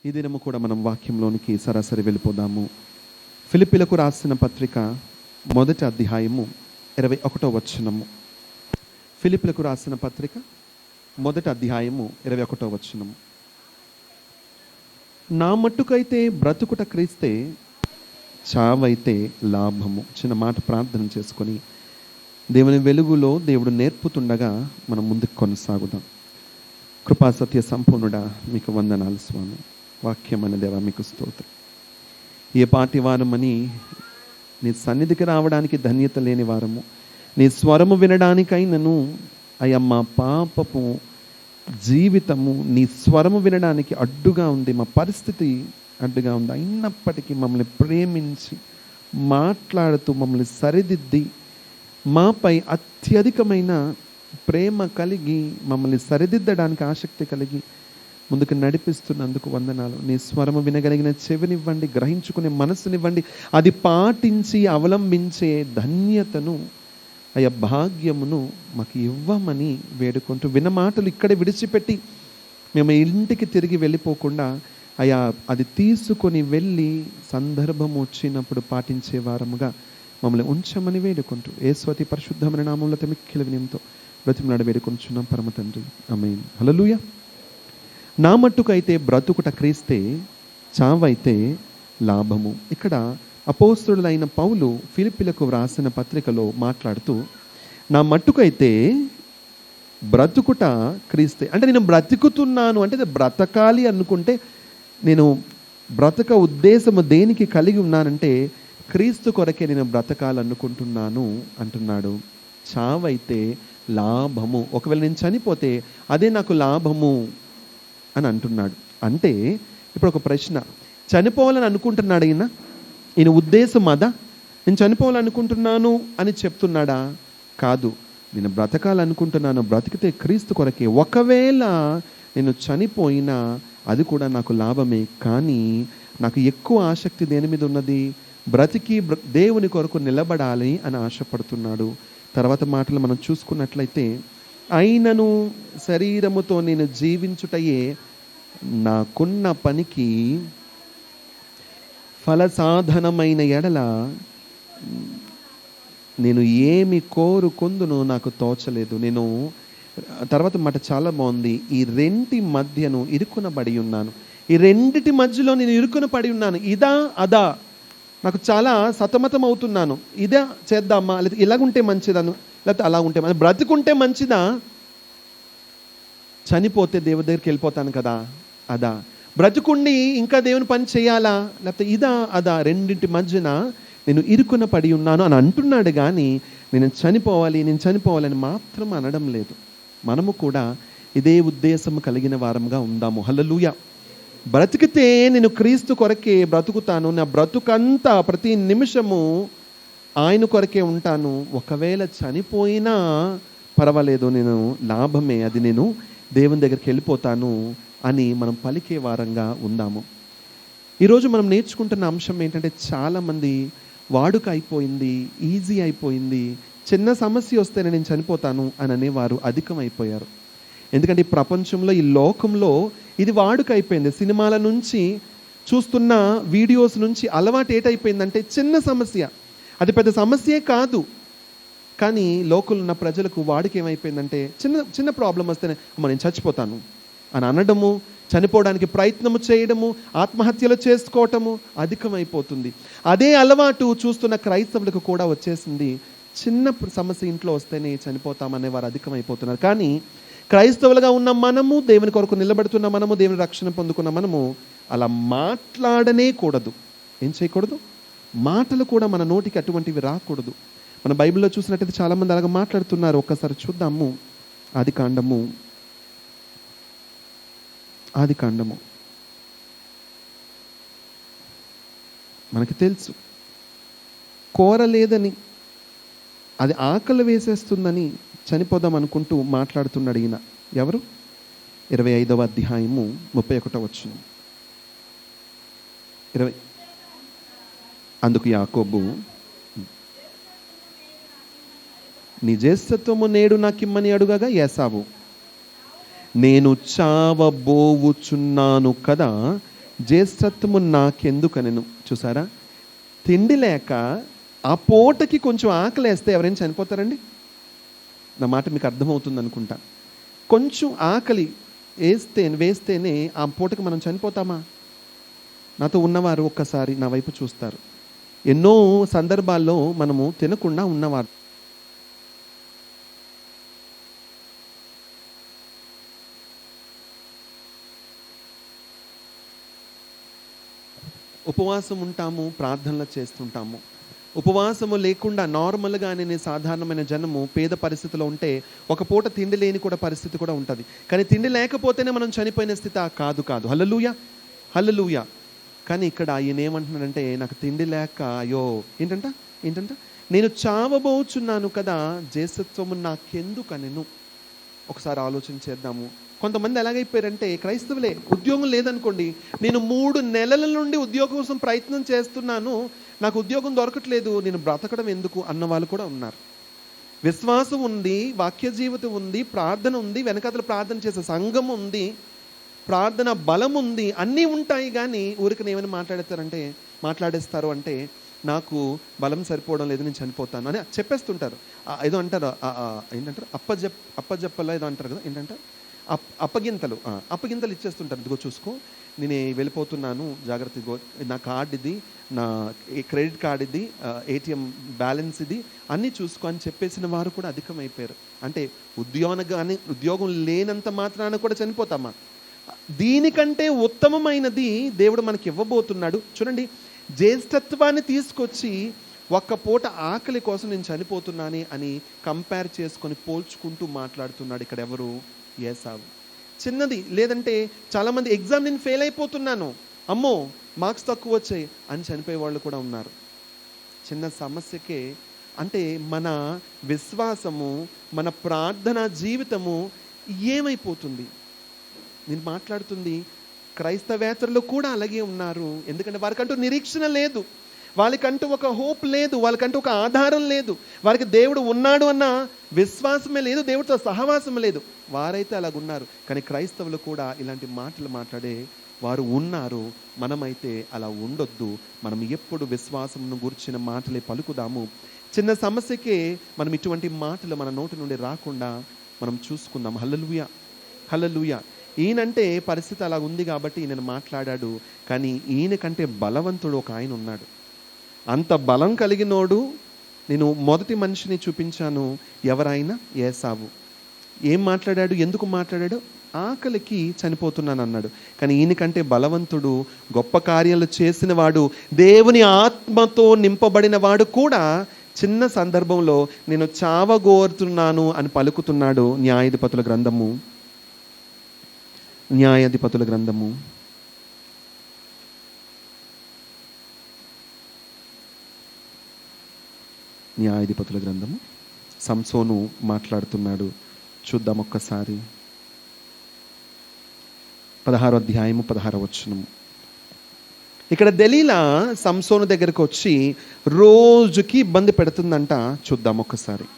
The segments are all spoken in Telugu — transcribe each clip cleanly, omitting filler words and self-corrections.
ఈ దినము కూడా మనం వాక్యంలోనికి సరాసరి వెళ్ళిపోదాము. ఫిలిప్పీలకు రాసిన పత్రిక 1వ అధ్యాయము 21వ వచనము. ఫిలిప్పీలకు రాసిన పత్రిక 1వ అధ్యాయము 21వ వచనము. నా మట్టుకైతే బ్రతుకుట క్రీస్తే, చావైతే లాభము. చిన్న మాట ప్రార్థన చేసుకొని దేవుని వెలుగులో దేవుడు నేర్పుతుండగా మనం ముందుకు కొనసాగుదాం. కృపా సత్య సంపూర్ణుడా, మీకు వందనాలు స్వామి. వాక్యం అనే దేవా, మీకు స్తోత్రం. ఏ పాటి వారమని నీ సన్నిధికి రావడానికి ధన్యత లేని వారము, నీ స్వరము వినడానికైనను అయ్యా మా పాపపు జీవితము నీ స్వరము వినడానికి అడ్డుగా ఉంది, మా పరిస్థితి అడ్డుగా ఉంది. అయినప్పటికీ మమ్మల్ని ప్రేమించి మాట్లాడుతూ మమ్మల్ని సరిదిద్ది మాపై అత్యధికమైన ప్రేమ కలిగి మమ్మల్ని సరిదిద్దడానికి ఆసక్తి కలిగి ముందుకు నడిపిస్తున్నందుకు వందనాలు. నీ స్వరము వినగలిగిన చెవినివ్వండి, గ్రహించుకునే మనసునివ్వండి, అది పాటించి అవలంబించే ధన్యతను అయ్యా భాగ్యమును మాకు ఇవ్వమని వేడుకుంటూ, విన్న మాటలు ఇక్కడే విడిచిపెట్టి మేము ఇంటికి తిరిగి వెళ్ళిపోకుండా అయ్యా అది తీసుకొని వెళ్ళి సందర్భం వచ్చినప్పుడు పాటించే వారముగా మమ్మల్ని ఉంచమని వేడుకుంటూ యేసు పరిశుద్ధమైన నామములో మిక్కిలి వినయంతో బ్రతిమలాడి వేడుకొంచున్నాం పరమ తండ్రి, ఆమేన్. హల్లెలూయా. నా మట్టుకైతే బ్రతుకుట క్రీస్తే, చావైతే లాభము. ఇక్కడ అపోస్తలుడైన పౌలు ఫిలిప్పీలకు వ్రాసిన పత్రికలో మాట్లాడుతూ, నా మట్టుకైతే బ్రతుకుట క్రీస్తే అంటే నేను బ్రతుకుతున్నాను అంటే బ్రతకాలి అనుకుంటే, నేను బ్రతక ఉద్దేశము దేనికి కలిగి ఉన్నానంటే క్రీస్తు కొరకే నేను బ్రతకాలనుకుంటున్నాను అంటున్నాడు. చావైతే లాభము, ఒకవేళ నేను చనిపోతే అదే నాకు లాభము అని అంటున్నాడు. అంటే ఇప్పుడు ఒక ప్రశ్న, చనిపోవాలని అనుకుంటున్నాడు ఈయన ఉద్దేశం అదా? నేను చనిపోవాలనుకుంటున్నాను అని చెప్తున్నాడా? కాదు, నేను బ్రతకాలనుకుంటున్నాను, బ్రతికితే క్రీస్తు కొరకే. ఒకవేళ నేను చనిపోయినా అది కూడా నాకు లాభమే. కానీ నాకు ఎక్కువ ఆసక్తి దేని మీద ఉన్నది? బ్రతికి దేవుని కొరకు నిలబడాలి అని ఆశపడుతున్నాడు. తర్వాత మాటలు మనం చూసుకున్నట్లయితే, అయినను శరీరముతో నేను జీవించుటయే నాకున్న పనికి ఫలసాధనమైన ఎడల నేను ఏమి కోరుకొందునో నాకు తోచలేదు. నేను తర్వాత మాట చాలా బాగుంది. ఈ రెంటి మధ్యను ఇరుకునబడి ఉన్నాను. ఈ రెండిటి మధ్యలో నేను ఇరుకున పడి ఉన్నాను. ఇదా అదా, నాకు చాలా సతమతం అవుతున్నాను. ఇదే చేద్దామా, లేదా ఇలాగుంటే మంచిదను, లేకపోతే అలా ఉంటే బ్రతుకుంటే మంచిదా, చనిపోతే దేవుడి దగ్గరికి వెళ్ళిపోతాను కదా అదా, బ్రతుకుండి ఇంకా దేవుని పని చేయాలా, లేకపోతే ఇదా అదా, రెండింటి మధ్యన నేను ఇరుకున పడి ఉన్నాను అని అంటున్నాడు. కానీ నేను చనిపోవాలని మాత్రం అనడం లేదు. మనము కూడా ఇదే ఉద్దేశం కలిగిన వారంగా ఉందాము. హల్లెలూయా. బ్రతికితే నేను క్రీస్తు కొరకే బ్రతుకుతాను, నా బ్రతుకంతా ప్రతి నిమిషము ఆయన కొరకే ఉంటాను. ఒకవేళ చనిపోయినా పర్వాలేదు, నేను లాభమే, అది నేను దేవుని దగ్గరికి వెళ్ళిపోతాను అని మనం పలికే వారంగా ఉందాము. ఈరోజు మనం నేర్చుకుంటున్న అంశం ఏంటంటే, చాలామంది వాడుక అయిపోయింది, ఈజీ అయిపోయింది, చిన్న సమస్య వస్తేనే నేను చనిపోతాను అని అనేవారు అధికమైపోయారు. ఎందుకంటే ఈ ప్రపంచంలో, ఈ లోకంలో ఇది వాడుక అయిపోయింది. సినిమాల నుంచి చూస్తున్న వీడియోస్ నుంచి అలవాటు ఏటైపోయిందంటే, చిన్న సమస్య, అది పెద్ద సమస్యే కాదు, కానీ లోకంలో ఉన్న ప్రజలకు వాడుక ఏమైపోయిందంటే, చిన్న ప్రాబ్లం వస్తేనే అమ్మ నేను చచ్చిపోతాను అని అనడము, చనిపోవడానికి ప్రయత్నము చేయడము, ఆత్మహత్యలు చేసుకోవటము అధికమైపోతుంది. అదే అలవాటు చూస్తున్న క్రైస్తవులకు కూడా వచ్చేసింది. చిన్న సమస్య ఇంట్లో వస్తేనే చనిపోతామనే వారు అధికమైపోతున్నారు. కానీ క్రైస్తవులుగా ఉన్న మనము, దేవుని కొరకు నిలబడుతున్న మనము, దేవుని రక్షణ పొందుకున్న మనము అలా మాట్లాడనే కూడదు. ఏం చేయకూడదు? మాటలు కూడా మన నోటికి అటువంటివి రాకూడదు. మన బైబిల్లో చూసినట్టయితే చాలామంది అలాగ మాట్లాడుతున్నారు. ఒక్కసారి చూద్దాము. ఆదికాండము మనకి తెలుసు, కోరలేదని, అది ఆకలి వేసేస్తుందని చనిపోదాం అనుకుంటూ మాట్లాడుతున్నాడు ఈయన. ఎవరు? 25వ అధ్యాయము 31వ వచనం. అందుకు యాకోబు, నీ జ్యేష్ఠత్వము నేడు నాకిమ్మని అడుగగా ఏసావు, నేను చావబోవుచున్నాను కదా, జ్యేష్ఠత్వము నాకెందుకనెను. చూసారా, తిండి లేక ఆ పూటకి కొంచెం ఆకలేస్తే ఎవరైనా చనిపోతారండి? నా మాట మీకు అర్థమవుతుంది అనుకుంటా. కొంచెం ఆకలి వేస్తేనే ఆ పూటకి మనం చనిపోతామా? నాతో ఉన్నవారు ఒక్కసారి నా వైపు చూస్తారు. ఎన్నో సందర్భాల్లో మనము తినకుండా ఉన్నవారు. ఉపవాసం ఉంటాము, ప్రార్థనలు చేస్తుంటాము. ఉపవాసము లేకుండా నార్మల్గానే సాధారణమైన జనము పేద పరిస్థితిలో ఉంటే ఒక పూట తిండి లేని కూడా పరిస్థితి కూడా ఉంటుంది. కానీ తిండి లేకపోతేనే మనం చనిపోయిన స్థితి కాదు. హల్లెలూయా, హల్లెలూయా. కానీ ఇక్కడ ఈయన ఏమంటున్నాడంటే, నాకు తిండి లేక అయ్యో ఏంటంట నేను చావబోచున్నాను కదా, జ్యేష్ఠత్వము నాకెందుకనెను. ఒకసారి ఆలోచన చేద్దాము. కొంతమంది ఎలాగైపోయారంటే, క్రైస్తవులే, ఉద్యోగం లేదనుకోండి, నేను 3 నెలల నుండి ఉద్యోగం కోసం ప్రయత్నం చేస్తున్నాను, నాకు ఉద్యోగం దొరకట్లేదు, నేను బ్రతకడం ఎందుకు అన్న వాళ్ళు కూడా ఉన్నారు. విశ్వాసం ఉంది, వాక్య జీవితం ఉంది, ప్రార్థన ఉంది, వెనకతలు ప్రార్థన చేసే సంఘం ఉంది, ప్రార్థన బలం ఉంది, అన్నీ ఉంటాయి. కానీ ఊరికి ఏమైనా మాట్లాడేస్తారు అంటే నాకు బలం సరిపోవడం లేదు, నేను చనిపోతాను అని చెప్పేస్తుంటారు. ఏదో అంటారు, ఏంటంటారు, అప్పజెప్పలా ఏదో అంటారు కదా, ఏంటంటారు, అప్పగింతలు ఇచ్చేస్తుంటారు. ఇదిగో చూసుకో, నేను వెళ్ళిపోతున్నాను, జాగ్రత్త, ఇదిగో నా కార్డు ఇది, నా క్రెడిట్ కార్డ్ ఇది, ఏటీఎం బ్యాలెన్స్ ఇది, అన్నీ చూసుకో అని చెప్పేసిన వారు కూడా అధికమైపోయారు. అంటే ఉద్యోగం లేనంత మాత్రాన కూడా చనిపోతామా? దీనికంటే ఉత్తమమైనది దేవుడు మనకి ఇవ్వబోతున్నాడు. చూడండి, జ్యేష్ఠత్వాన్ని తీసుకొచ్చి ఒక్క పూట ఆకలి కోసం నేను చనిపోతున్నాను అని కంపేర్ చేసుకొని పోల్చుకుంటూ మాట్లాడుతున్నాడు. ఇక్కడ ఎవరు? ఏసావు. చిన్నది, లేదంటే చాలామంది ఎగ్జామ్ నేను ఫెయిల్ అయిపోతున్నాను, అమ్మో మార్క్స్ తక్కువ వచ్చాయి అని చనిపోయే వాళ్ళు కూడా ఉన్నారు. చిన్న సమస్యకే. అంటే మన విశ్వాసము, మన ప్రార్థనా జీవితము ఏమైపోతుంది? నేను మాట్లాడుతుంది క్రైస్తవేతరులు కూడా అలాగే ఉన్నారు. ఎందుకంటే వారికంటూ నిరీక్షణ లేదు, వాళ్ళకంటూ ఒక హోప్ లేదు, వాళ్ళకంటూ ఒక ఆధారం లేదు, వారికి దేవుడు ఉన్నాడు అన్న విశ్వాసమే లేదు, దేవుడితో సహవాసం లేదు. వారైతే అలాగున్నారు. కానీ క్రైస్తవులు కూడా ఇలాంటి మాటలు మాట్లాడే వారు ఉన్నారు. మనమైతే అలా ఉండొద్దు. మనం ఎప్పుడు విశ్వాసంను గురించిన మాటలే పలుకుదాము. చిన్న సమస్యకే మనం ఇటువంటి మాటలు మన నోటి నుండి రాకుండా మనం చూసుకుందాం. హల్లెలూయా, హల్లెలూయా. ఈయనంటే పరిస్థితి అలా ఉంది కాబట్టి ఈయన మాట్లాడాడు. కానీ ఈయన కంటే బలవంతుడు ఒక ఆయన ఉన్నాడు. అంత బలం కలిగినోడు. నేను మొదటి మనిషిని చూపించాను, ఎవరైనా ఏసావు. ఏం మాట్లాడాడు? ఎందుకు మాట్లాడాడు? ఆకలికి చనిపోతున్నాను అన్నాడు. కానీ ఈయనకంటే బలవంతుడు, గొప్ప కార్యాలు చేసిన వాడు, దేవుని ఆత్మతో నింపబడిన వాడు కూడా చిన్న సందర్భంలో నేను చావగోరుతున్నాను అని పలుకుతున్నాడు. న్యాయాధిపతుల గ్రంథము 'న్యాయాధిపతుల గ్రంథము' సంసోను మాట్లాడుతున్నాడు. చూద్దాం ఒక్కసారి. 16వ అధ్యాయము 16వ వచనము. ఇక్కడ దెలీలా సంసోను దగ్గరకు వచ్చి రోజుకి ఇబ్బంది పెడుతుందంట. చూద్దాం ఒక్కసారి.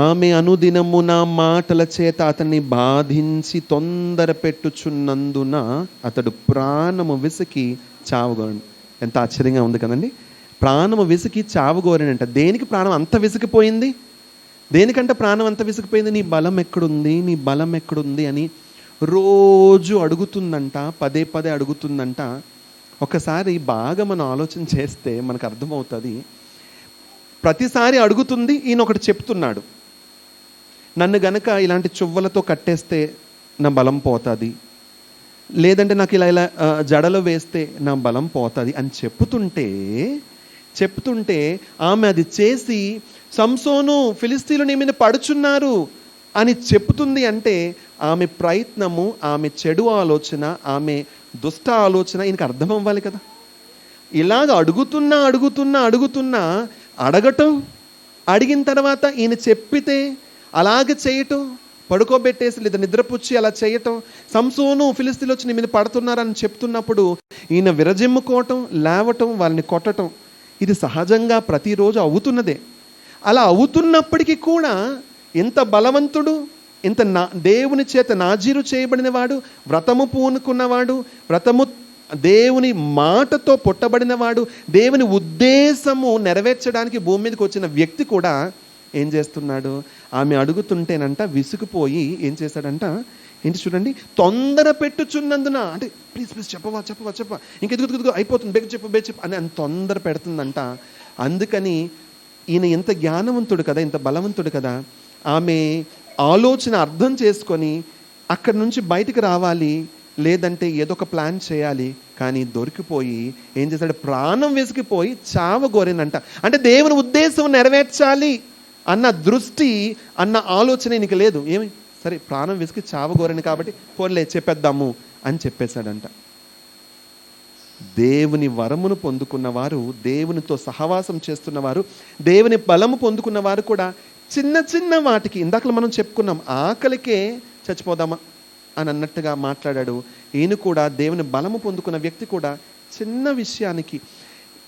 ఆమె అనుదినము నా మాటల చేత అతన్ని బాధించి తొందర పెట్టుచున్నందున అతడు ప్రాణము విసికి చావగోరను. ఎంత ఆశ్చర్యంగా ఉంది కదండి. ప్రాణము విసికి చావగోరనంట. దేనికి ప్రాణం అంత విసిగిపోయింది? దేనికంటే ప్రాణం అంత విసిగిపోయింది? నీ బలం ఎక్కడుంది, నీ బలం ఎక్కడుంది అని రోజు అడుగుతుందంట, పదే పదే అడుగుతుందంట. ఒకసారి బాగా మనం ఆలోచన చేస్తే మనకు అర్థమవుతుంది. ప్రతిసారి అడుగుతుంది, ఈయన ఒకటి చెప్తున్నాడు, నన్ను గనక ఇలాంటి చువ్వలతో కట్టేస్తే నా బలం పోతుంది, లేదంటే నాకు ఇలా జడలో వేస్తే నా బలం పోతుంది అని చెప్తుంటే ఆమె అది చేసి సంసోను ఫిలిస్తీయులు నీ మీద పడుచున్నారు అని చెప్తుంది. అంటే ఆమె ప్రయత్నము, ఆమె చెడు ఆలోచన, ఆమె దుష్ట ఆలోచన ఈయనకి అర్థం అవ్వాలి కదా. ఇలాగ అడుగుతున్నా అడగటం, అడిగిన తర్వాత ఈయన చెప్పితే అలాగే చేయటం, పడుకోబెట్టేసి లేదా నిద్రపుచ్చి అలా చేయటం, సంసోను ఫిలిస్తీయులు వచ్చి నీ మీద పడుతున్నారని చెప్తున్నప్పుడు ఈయన విరజిమ్ముకోవటం, లేవటం, వాళ్ళని కొట్టటం, ఇది సహజంగా ప్రతిరోజు అవుతున్నదే. అలా అవుతున్నప్పటికీ కూడా ఎంత బలవంతుడు, ఇంత దేవుని చేత నాజీరు చేయబడిన వాడు, వ్రతము పూనుకున్నవాడు, వ్రతము దేవుని మాటతో పుట్టబడినవాడు, దేవుని ఉద్దేశము నెరవేర్చడానికి భూమి మీదకి వచ్చిన వ్యక్తి కూడా ఏం చేస్తున్నాడు? ఆమె అడుగుతుంటేనంట విసుగుపోయి ఏం చేశాడంట, ఏంటి చూడండి, తొందర పెట్టుచున్నందున, అంటే ప్లీజ్ ప్లీజ్ చెప్పవా చెప్పవా చెప్పవా, ఇంకెదుగు అయిపోతుంది, బేగ చెప్పు అని అని తొందర పెడుతుందంట. అందుకని ఈయన ఎంత జ్ఞానవంతుడు కదా, ఎంత బలవంతుడు కదా, ఆమె ఆలోచన అర్థం చేసుకొని అక్కడి నుంచి బయటికి రావాలి, లేదంటే ఏదో ఒక ప్లాన్ చేయాలి. కానీ దొరికిపోయి ఏం చేశాడు? ప్రాణం వెసికిపోయి చావగోరేనంట. అంటే దేవుని ఉద్దేశం నెరవేర్చాలి అన్న దృష్టి, అన్న ఆలోచన నీకు లేదు. ఏమి సరే, ప్రాణం వెసికి చావగోరని కాబట్టి పోన్లే చెప్పేద్దాము అని చెప్పేశాడంట. దేవుని వరమును పొందుకున్నవారు, దేవునితో సహవాసం చేస్తున్నవారు, దేవుని బలము పొందుకున్నవారు కూడా చిన్న చిన్న వాటికి, ఇందాక మనం చెప్పుకున్నాం, ఆకలికే చచ్చిపోదామా అని అన్నట్టుగా మాట్లాడాడు. ఈయన కూడా దేవుని బలము పొందుకున్న వ్యక్తి కూడా చిన్న విషయానికి,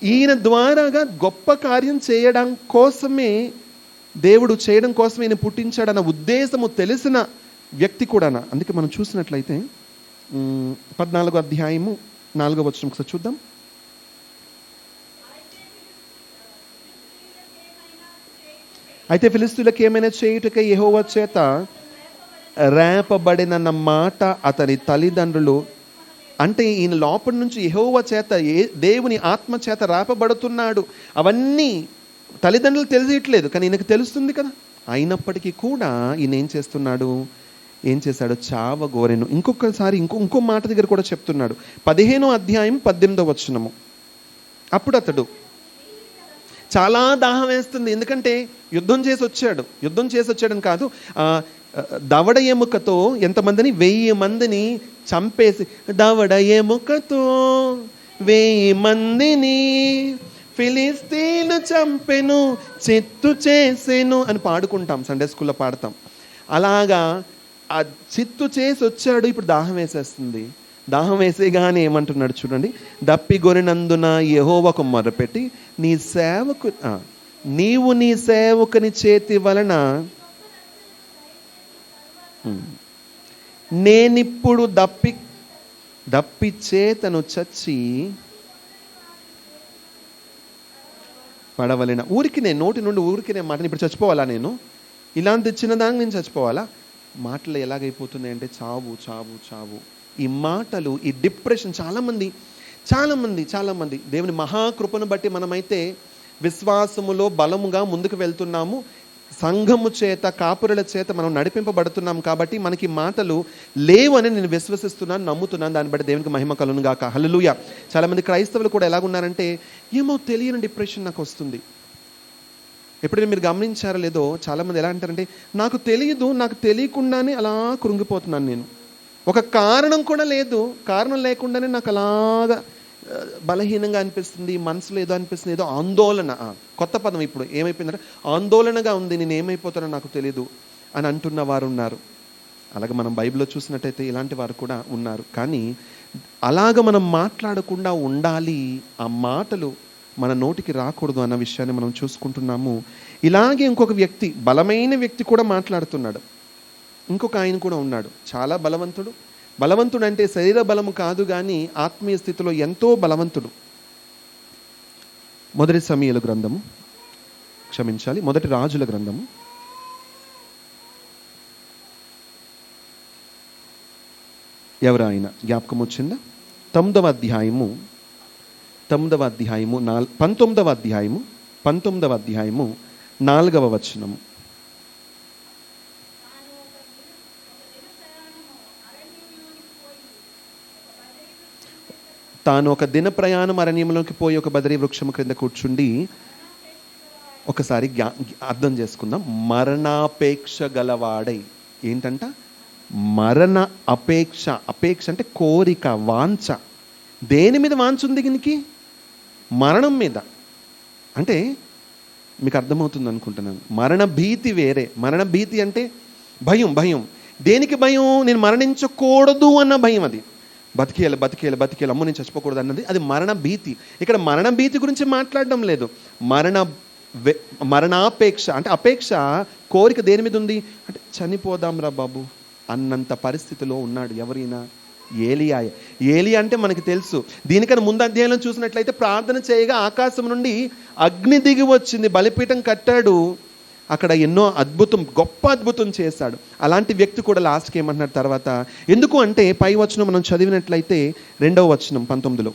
ఈయన ద్వారాగా గొప్ప కార్యం చేయడం కోసమే, దేవుడు చేయడం కోసమే ఈయన పుట్టించాడన్న ఉద్దేశము తెలిసిన వ్యక్తి కూడా. అందుకే మనం చూసినట్లయితే 14వ అధ్యాయము 4వ వచనం ఒకసారి చూద్దాం. అయితే ఫిలిష్తీయులకు ఏమైనా చేయుటకై యెహోవా చేత రేపబడినన్న మాట అతని తల్లిదండ్రులు, అంటే ఈయన లోపల నుంచి యెహోవా చేత, దేవుని ఆత్మ చేత రేపబడుతున్నాడు. అవన్నీ తల్లిదండ్రులు తెలియట్లేదు, కానీ ఈయనకు తెలుస్తుంది కదా. అయినప్పటికీ కూడా ఈయన ఏం చేశాడు? చావగోరెను. ఇంకొకసారి ఇంకో మాట దగ్గర కూడా చెప్తున్నాడు. 15వ అధ్యాయం 18వ వచనము. అప్పుడు అతడు, చాలా దాహం వేస్తుంది, ఎందుకంటే యుద్ధం చేసి వచ్చాడని కాదు, దవడ ఎముకతో ఎంతమందిని? 1000 మందిని చంపేసి, దవడ ఎముకతో 1000 మందిని ఫిలిస్తీను చంపెను, చిత్తు చేసెను అని పాడుకుంటాం, సండే స్కూల్లో పాడతాం. అలాగా ఆ చిత్తు చేసి వచ్చాడు. ఇప్పుడు దాహం వేసేస్తుంది. దాహం వేసేగానే ఏమంటున్నాడు చూడండి, దప్పిగొరినందున యెహోవాకు మొరపెట్టి, నీవు నీ సేవకుని చేతి వలన నేనిప్పుడు దప్పి చేతను చచ్చి పడవలెన. ఊరికినే నోటి నుండి ఊరికినే మాటని, ఇప్పుడు చచ్చిపోవాలా నేను? ఇలాంటి చిన్నదాన్ని నేను చచ్చిపోవాలా? మాటలు ఎలాగైపోతున్నాయి అంటే చావు చావు చావు. ఈ మాటలు, ఈ డిప్రెషన్, చాలామంది దేవుని మహాకృపను బట్టి మనమైతే విశ్వాసములో బలముగా ముందుకు వెళ్తున్నాము. సంఘము చేత, కాపురుల చేత మనం నడిపింపబడుతున్నాం. కాబట్టి మనకి మాటలు లేవు అని నేను విశ్వసిస్తున్నాను, నమ్ముతున్నాను. దాన్ని బట్టి దేవునికి మహిమ కలుగును గాక. హల్లెలూయా. చాలామంది క్రైస్తవులు కూడా ఎలాగున్నారంటే, ఏమో తెలియని డిప్రెషన్ నాకు వస్తుంది. ఎప్పుడైనా మీరు గమనించారో లేదో, చాలామంది ఎలా అంటారంటే, నాకు తెలియదు, నాకు తెలియకుండానే అలా కృంగిపోతున్నాను నేను. ఒక కారణం కూడా లేదు, కారణం లేకుండానే నాకు అలాగా బలహీనంగా అనిపిస్తుంది, మనసులో ఏదో అనిపిస్తుంది, ఏదో ఆందోళన. కొత్త పదం ఇప్పుడు ఏమైపోయిందంటే ఆందోళనగా ఉంది, నేను ఏమైపోతానో నాకు తెలియదు అని అంటున్న వారు ఉన్నారు. అలాగే మనం బైబిల్లో చూసినట్టయితే ఇలాంటి వారు కూడా ఉన్నారు. కానీ అలాగ మనం మాట్లాడకుండా ఉండాలి, ఆ మాటలు మన నోటికి రాకూడదు అన్న విషయాన్ని మనం చూసుకుంటున్నాము. ఇలాగే ఇంకొక వ్యక్తి, బలమైన వ్యక్తి కూడా మాట్లాడుతున్నాడు. ఇంకొక ఆయన కూడా ఉన్నాడు, చాలా బలవంతుడు అంటే శరీర బలము కాదు, కానీ ఆత్మీయ స్థితిలో ఎంతో బలవంతుడు. మొదటి రాజుల గ్రంథము ఎవరు ఆయన జ్ఞాపకం వచ్చిందా? 19వ అధ్యాయము 4వ వచనము. తాను ఒక దిన ప్రయాణం అరణ్యంలోకి పోయి ఒక బదరీ వృక్షము క్రింద కూర్చుండి, ఒకసారి అర్థం చేసుకుందాం. మరణాపేక్ష గలవాడై, ఏంటంట? మరణ అపేక్ష. అపేక్ష అంటే కోరిక, వాంఛ. దేని మీద వాంఛ ఉంది దీనికి? మరణం మీద. అంటే మీకు అర్థమవుతుంది అనుకుంటున్నాను. మరణ భీతి వేరే. మరణ భీతి అంటే భయం. దేనికి భయం? నేను మరణించకూడదు అన్న భయం. అది బతికేయాలి, అమ్మో నేను చచ్చిపోకూడదు అన్నది, అది మరణ భీతి. ఇక్కడ మరణ భీతి గురించి మాట్లాడడం లేదు. మరణ మరణాపేక్ష అంటే అపేక్ష, కోరిక దేని మీద ఉంది అంటే చనిపోదాం రా బాబు అన్నంత పరిస్థితిలో ఉన్నాడు. ఎవరైనా ఏలియా అంటే మనకి తెలుసు. దీనికన్నా ముందు అధ్యాయంలో చూసినట్లయితే ప్రార్థన చేయగా ఆకాశం నుండి అగ్ని దిగి వచ్చింది, బలిపీఠం కట్టాడు, అక్కడ ఎన్నో గొప్ప అద్భుతం చేశాడు. అలాంటి వ్యక్తి కూడా లాస్ట్కి ఏమంటున్నాడు తర్వాత, ఎందుకు అంటే పై వచనం మనం చదివినట్లయితే 2వ వచనం 19లో,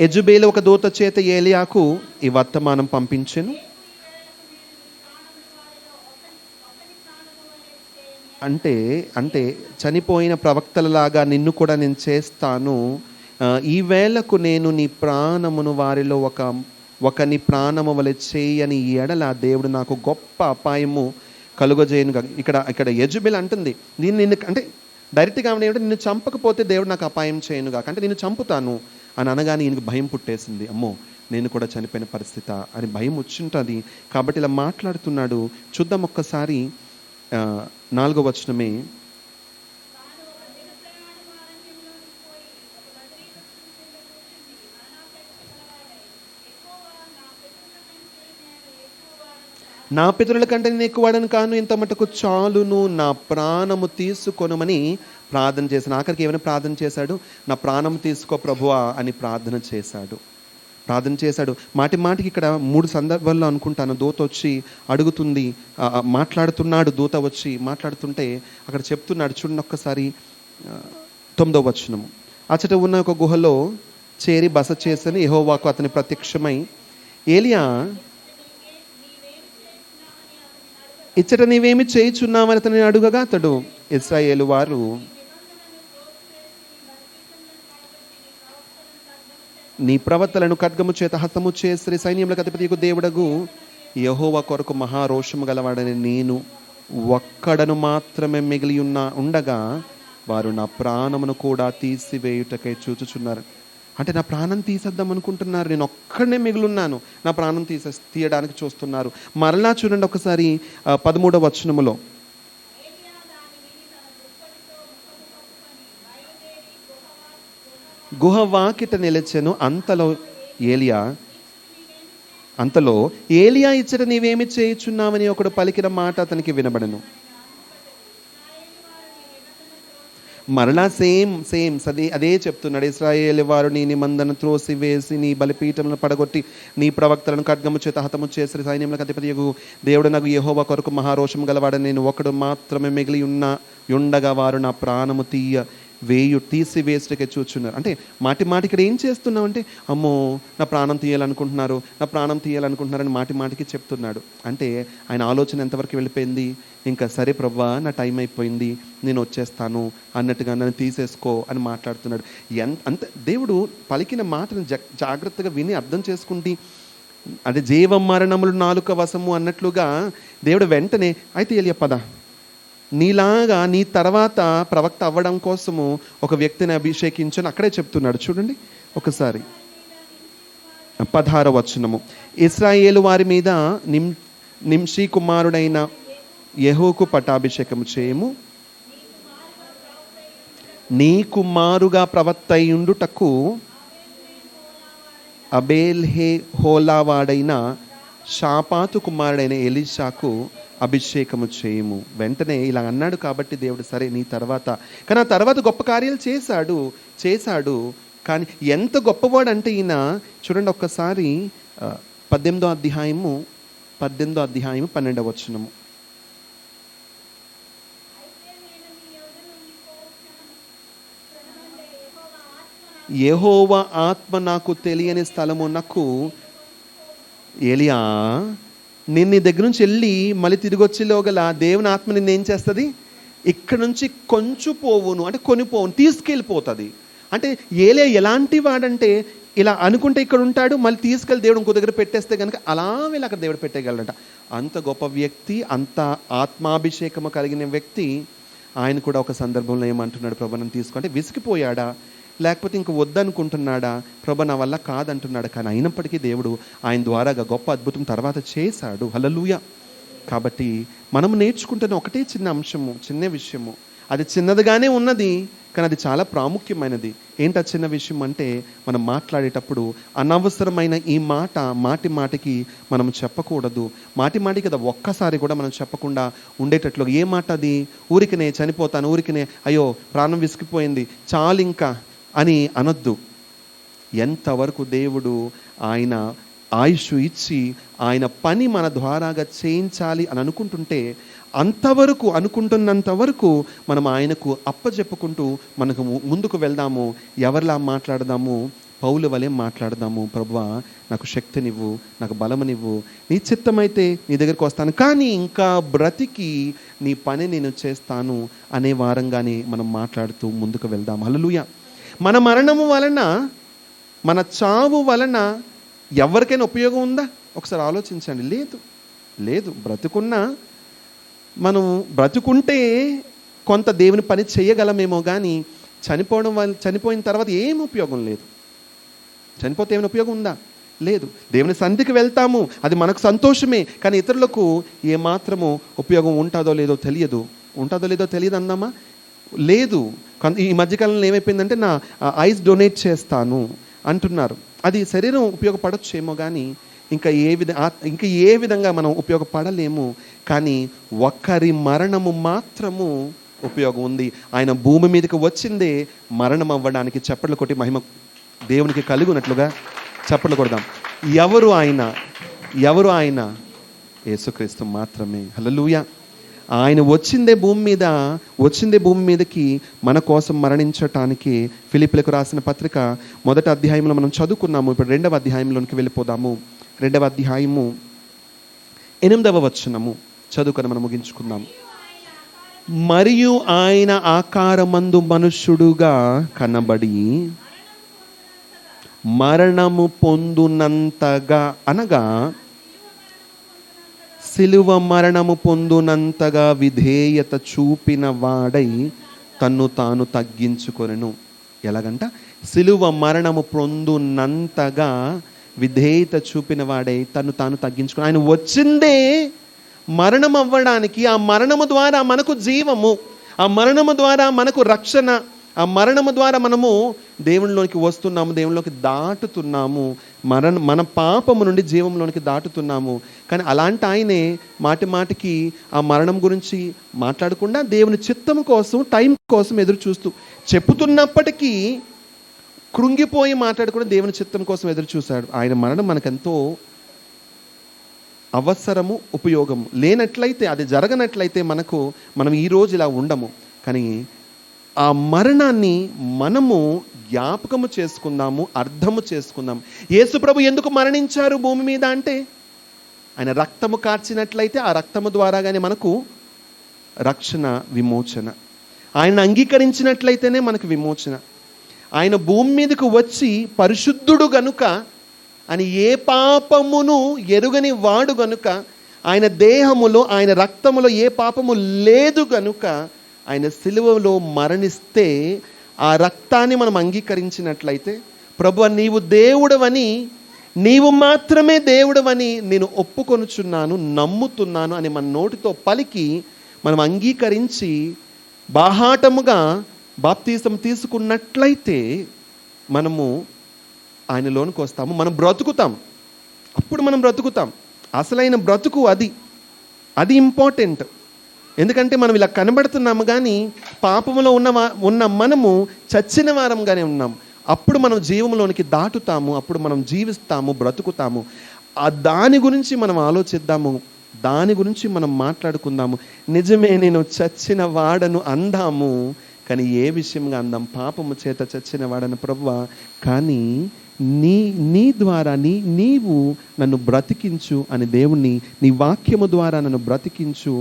యెజెబెలు ఒక దూత చేత ఏలియాకు ఈ వర్తమానం పంపించెను. అంటే చనిపోయిన ప్రవక్తలలాగా నిన్ను కూడా నేను చేస్తాను, ఈ వేళకు నేను నీ ప్రాణమును వారిలో ఒకని ప్రాణము వలె చేయని ఎడల దేవుడు నాకు గొప్ప అపాయము కలుగజేయనుగా. ఇక్కడ యెజెబెలు అంటుంది నిన్ను అంటే డైరెక్ట్గా ఏమంటే నిన్ను చంపకపోతే దేవుడు నాకు అపాయం చేయనుగా, అంటే నిన్ను చంపుతాను అని అనగానే ఈయనకు భయం పుట్టేసింది. అమ్మో నేను కూడా చనిపోయిన పరిస్థితి అని భయం వచ్చింటుంది. కాబట్టి ఇలా మాట్లాడుతున్నాడు. చూద్దాం ఒక్కసారి 4వ వచనమే, నా పితరుల కంటే నేను ఎక్కువడను కాను, ఇంత మటుకు చాలును, నా ప్రాణము తీసుకొనమని ప్రార్థన చేశాను. ఆఖరికి ఏమైనా ప్రార్థన చేశాడు, నా ప్రాణం తీసుకో ప్రభువా అని ప్రార్థన చేశాడు. మాటికి ఇక్కడ 3 సందర్భాల్లో అనుకుంటాను దూత వచ్చి అడుగుతుంది, మాట్లాడుతున్నాడు. దూత వచ్చి మాట్లాడుతుంటే అక్కడ చెప్తున్నాడు. చూడండి ఒక్కసారి 9వ వచనము, అచ్చట ఉన్న ఒక గుహలో చేరి బస చేసని యెహోవాకు అతని ప్రత్యక్షమై, ఏలియా ఇచ్చట నీవేమి చేయుచున్నావని అతని అడుగగా అతడు, ఇశ్రాయేలు వారు నీ ప్రవక్తలను ఖడ్గము చేత హతము చేసి సైన్యములకు అధిపతియగు దేవుడగు యెహోవా కొరకు మహారోషము గలవాడని నేను ఒక్కడను మాత్రమే మిగిలి ఉండగా వారు నా ప్రాణమును కూడా తీసివేయుటకై చూచుచున్నారు. అంటే నా ప్రాణం తీసేద్దాం అనుకుంటున్నారు, నేను ఒక్కడనే మిగిలిన్నాను, నా ప్రాణం తీయడానికి చూస్తున్నారు. మరలా చూడండి ఒకసారి 13వ వచనములో, గుహ వాకిట నిలిచెను. అంతలో ఏలియా ఇచ్చట నీవేమి చేయుచున్నావని ఒకడు పలికిన మాట అతనికి వినబడను. మరలా సేమ్ అదే చెప్తున్నాడు. ఇశ్రాయేలు వారు నీ నిబంధన త్రోసి వేసి నీ బలిపీఠములను పడగొట్టి నీ ప్రవక్తలను ఖడ్గము చేత హతము చేసి సైన్యములకు అధిపతియగు దేవుడు నాకు యెహోవా కొరకు మహారోషం గలవాడని నేను ఒకడు మాత్రమే మిగిలి ఉండగా వారు నా ప్రాణము తీసివేసుటకే చూచున్నారు. అంటే మాటికి ఇక్కడ ఏం చేస్తున్నావు అంటే, అమ్మో నా ప్రాణం తీయాలనుకుంటున్నారని మాటికి చెప్తున్నాడు. అంటే ఆయన ఆలోచన ఎంతవరకు వెళ్ళిపోయింది, ఇంకా సరే ప్రభువా నా టైం అయిపోయింది, నేను వచ్చేస్తాను అన్నట్టుగా నన్ను తీసేసుకో అని మాట్లాడుతున్నాడు. అంత దేవుడు పలికిన మాటను జాగ్రత్తగా విని అర్థం చేసుకుంటే, అంటే జీవ మరణములు నాలుక వశము అన్నట్లుగా దేవుడు వెంటనే అయితే ఏలియా పద, నీలాగా నీ తర్వాత ప్రవక్త అవ్వడం కోసము ఒక వ్యక్తిని అభిషేకించని అక్కడే చెప్తున్నాడు. చూడండి ఒకసారి 16వ వచనము, ఇశ్రాయేలు వారి మీద నింషీ కుమారుడైన యెహూకు పట్టాభిషేకము చేయము, నీ కుమారుగా ప్రవక్త అయ్యుండుటకు అబేల్హోలావాడైన షాపాతు కుమారుడైన ఎలీషాకు అభిషేకము చేయము. వెంటనే ఇలా అన్నాడు కాబట్టి దేవుడు సరే నీ తర్వాత, కానీ ఆ తర్వాత గొప్ప కార్యాలు చేశాడు. కానీ ఎంత గొప్పవాడు అంటే ఈయన చూడండి ఒక్కసారి 18వ అధ్యాయము 12వ వచనము, యెహోవా ఆత్మ నాకు తెలియని స్థలమునకు, ఏలియా నేను నీ దగ్గర నుంచి వెళ్ళి మళ్ళీ తిరిగి వచ్చేలోగల దేవుని ఆత్మ నిన్ను ఏం చేస్తుంది, ఇక్కడ నుంచి కొంచెం పోవును అంటే కొనిపోవును తీసుకెళ్ళిపోతుంది. అంటే ఏలియా ఎలాంటి వాడంటే ఇలా అనుకుంటే ఇక్కడ ఉంటాడు, మళ్ళీ తీసుకెళ్ళి దేవుడు ఇంకో దగ్గర పెట్టేస్తే కనుక అలా వెళ్ళి అక్కడ దేవుడు పెట్టేయగలడంట. అంత గొప్ప వ్యక్తి, అంత ఆత్మాభిషేకము కలిగిన వ్యక్తి. ఆయన కూడా ఒక సందర్భంలో ఏమంటున్నాడు, ప్రభు నన్ను తీసుకుంటే విసిగిపోయాడా, లేకపోతే ఇంక వద్దనుకుంటున్నాడా, ప్రభు నా వల్ల కాదంటున్నాడు. కానీ అయినప్పటికీ దేవుడు ఆయన ద్వారాగా గొప్ప అద్భుతం తర్వాత చేశాడు. హల్లెలూయా. కాబట్టి మనం నేర్చుకుంటున్న ఒకటే చిన్న అంశము, చిన్న విషయము, అది చిన్నదిగానే ఉన్నది కానీ అది చాలా ప్రాముఖ్యమైనది. ఏంటి చిన్న విషయం అంటే, మనం మాట్లాడేటప్పుడు అనవసరమైన ఈ మాట మాటి మాటికి మనం చెప్పకూడదు. మాటి మాటికి కదా ఒక్కసారి కూడా మనం చెప్పకుండా ఉండేటట్లు. ఏ మాట అది? ఊరికనే చనిపోతాను, ఊరికనే అయ్యో ప్రాణం విసిగిపోయింది చాలు ఇంకా అని అనొద్దు. ఎంతవరకు దేవుడు ఆయన ఆయుష్ ఇచ్చి ఆయన పని మన ద్వారాగా చేయించాలి అని అనుకుంటుంటే అంతవరకు, అనుకుంటున్నంత వరకు మనం ఆయనకు అప్పచెప్పుకుంటూ మనకు ముందుకు వెళ్దాము. ఎవరిలా మాట్లాడదాము? పౌలు వలె మాట్లాడదాము. ప్రభువా, నాకు శక్తినివ్వు, నాకు బలమునివ్వు, నీ చిత్తమైతే నీ దగ్గరికి వస్తాను, కానీ ఇంకా బ్రతికి నీ పని నేను చేస్తాను అనే వారంగానే మనం మాట్లాడుతూ ముందుకు వెళ్దాం. హల్లెలూయా. మన మరణము వలన, మన చావు వలన ఎవరికైనా ఉపయోగం ఉందా? ఒకసారి ఆలోచించండి. లేదు. మనం బ్రతుకుంటే కొంత దేవుని పని చేయగలమేమో, కానీ చనిపోయిన తర్వాత ఏం ఉపయోగం లేదు. చనిపోతే ఏమైనా ఉపయోగం ఉందా? లేదు. దేవుని సన్నిధికి వెళ్తాము, అది మనకు సంతోషమే, కానీ ఇతరులకు ఏమాత్రము ఉపయోగం ఉంటుందో లేదో తెలియదు అందామా? లేదు. ఈ మధ్యకాలంలో ఏమైపోయిందంటే, నా ఐస్ డొనేట్ చేస్తాను అంటున్నారు. అది శరీరం ఉపయోగపడొచ్చేమో, కానీ ఇంకా ఏ విధంగా మనం ఉపయోగపడలేము. కానీ ఒక్కరి మరణము మాత్రము ఉపయోగం ఉంది. ఆయన భూమి మీదకి వచ్చిందే మరణం అవ్వడానికి. చప్పట్లు కొట్టి మహిమ దేవునికి కలుగునట్లుగా చప్పట్లు కొడదాం. ఎవరు ఆయన? యేసుక్రీస్తు మాత్రమే. హల్లెలూయా. ఆయన వచ్చిందే భూమి మీదకి మన కోసం మరణించటానికి. ఫిలిప్పీలకు రాసిన పత్రిక 1వ అధ్యాయంలో మనం చదువుకున్నాము. ఇప్పుడు 2వ అధ్యాయంలోనికి వెళ్ళిపోదాము. 2వ అధ్యాయము 8వ వచనము చదువుకొని మనం ముగించుకుందాం. మరియు ఆయన ఆకారమందు మనుష్యుడుగా కనబడి మరణము పొందునంతగా, అనగా సిలువ మరణము పొందునంతగా విధేయత చూపిన వాడై తన్ను తాను తగ్గించుకొనెను. ఎలాగంట? సిలువ మరణము పొందునంతగా విధేయత చూపిన వాడై తన్ను తాను తగ్గించుకొని. ఆయన వచ్చిందే మరణం అవ్వడానికి. ఆ మరణము ద్వారా మనకు జీవము, ఆ మరణము ద్వారా మనకు రక్షణ, ఆ మరణము ద్వారా మనము దేవునిలోనికి వస్తున్నాము, దేవునిలోకి దాటుతున్నాము, మన పాపము నుండి జీవంలోనికి దాటుతున్నాము. కానీ అలాంటి ఆయనే మాటి మాటికి ఆ మరణం గురించి మాట్లాడకుండా దేవుని చిత్తము కోసం, టైం కోసం ఎదురు చూస్తూ చెప్పుతున్నప్పటికీ కృంగిపోయి మాట్లాడకుండా దేవుని చిత్తం కోసం ఎదురు చూశాడు. ఆయన మరణం మనకెంతో అవసరము, ఉపయోగము. లేనట్లయితే, అది జరగనట్లయితే మనం ఈరోజు ఇలా ఉండము. కానీ ఆ మరణాన్ని మనము జ్ఞాపకము చేసుకుందాము, అర్థము చేసుకుందాం. యేసు ప్రభు ఎందుకు మరణించారు భూమి మీద అంటే, ఆయన రక్తము కార్చినట్లయితే ఆ రక్తము ద్వారాగానే మనకు రక్షణ, విమోచన. ఆయన అంగీకరించినట్లయితేనే మనకు విమోచన. ఆయన భూమి మీదకు వచ్చి పరిశుద్ధుడు గనుక, అని ఏ పాపమును ఎరుగని వాడు గనుక, ఆయన దేహములో, ఆయన రక్తములో ఏ పాపము లేదు గనుక ఆయన సిలువలో మరణిస్తే, ఆ రక్తాన్ని మనం అంగీకరించినట్లయితే, ప్రభువా నీవు దేవుడవని, నీవు మాత్రమే దేవుడవని నేను ఒప్పుకొనుచున్నాను, నమ్ముతున్నాను అని మన నోటితో పలికి మనం అంగీకరించి బాహాటముగా బాప్తీసం తీసుకున్నట్లయితే మనము ఆయనలోనికి వస్తాము. మనం బ్రతుకుతాం. అప్పుడు మనం బ్రతుకుతాం. అసలైన బ్రతుకు అది ఇంపార్టెంట్. ఎందుకంటే మనం ఇలా కనబడుతున్నాము, కానీ పాపములో ఉన్న మనము చచ్చిన వారంగానే ఉన్నాం. అప్పుడు మనం జీవంలోనికి దాటుతాము, అప్పుడు మనం జీవిస్తాము, బ్రతుకుతాము. దాని గురించి మనం ఆలోచిద్దాము, దాని గురించి మనం మాట్లాడుకుందాము. నిజమే, నేను చచ్చిన వాడను అందాము, కానీ ఏ విషయంగా అందాం? పాపము చేత చచ్చిన వాడను ప్రభువా, కానీ నీ ద్వారా నీవు నన్ను బ్రతికించు అని దేవుణ్ణి, నీ వాక్యము ద్వారా నన్ను బ్రతికించు,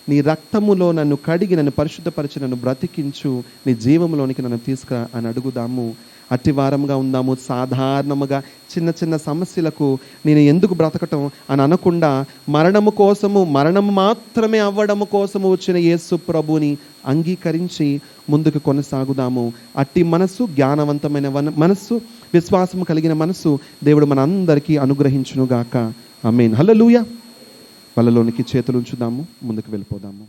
నీ రక్తములో నన్ను కడిగి నన్ను పరిశుద్ధపరిచి నన్ను బ్రతికించు, నీ జీవంలోనికి నన్ను తీసుకురా అని అడుగుదాము. అట్టి వారంగా ఉందాము. సాధారణముగా చిన్న చిన్న సమస్యలకు నేను ఎందుకు బ్రతకటం అని అనకుండా, మరణము మాత్రమే అవ్వడము కోసము వచ్చిన యేసు ప్రభుని అంగీకరించి ముందుకు కొనసాగుదాము. అట్టి మనస్సు, జ్ఞానవంతమైన మనస్సు, విశ్వాసము కలిగిన మనస్సు దేవుడు మనందరికీ అనుగ్రహించునుగాక. ఆమేన్. హల్లెలూయా. వాళ్ళలోనికి చేతులు ఉంచుదాము, ముందుకు వెళ్ళిపోదాము.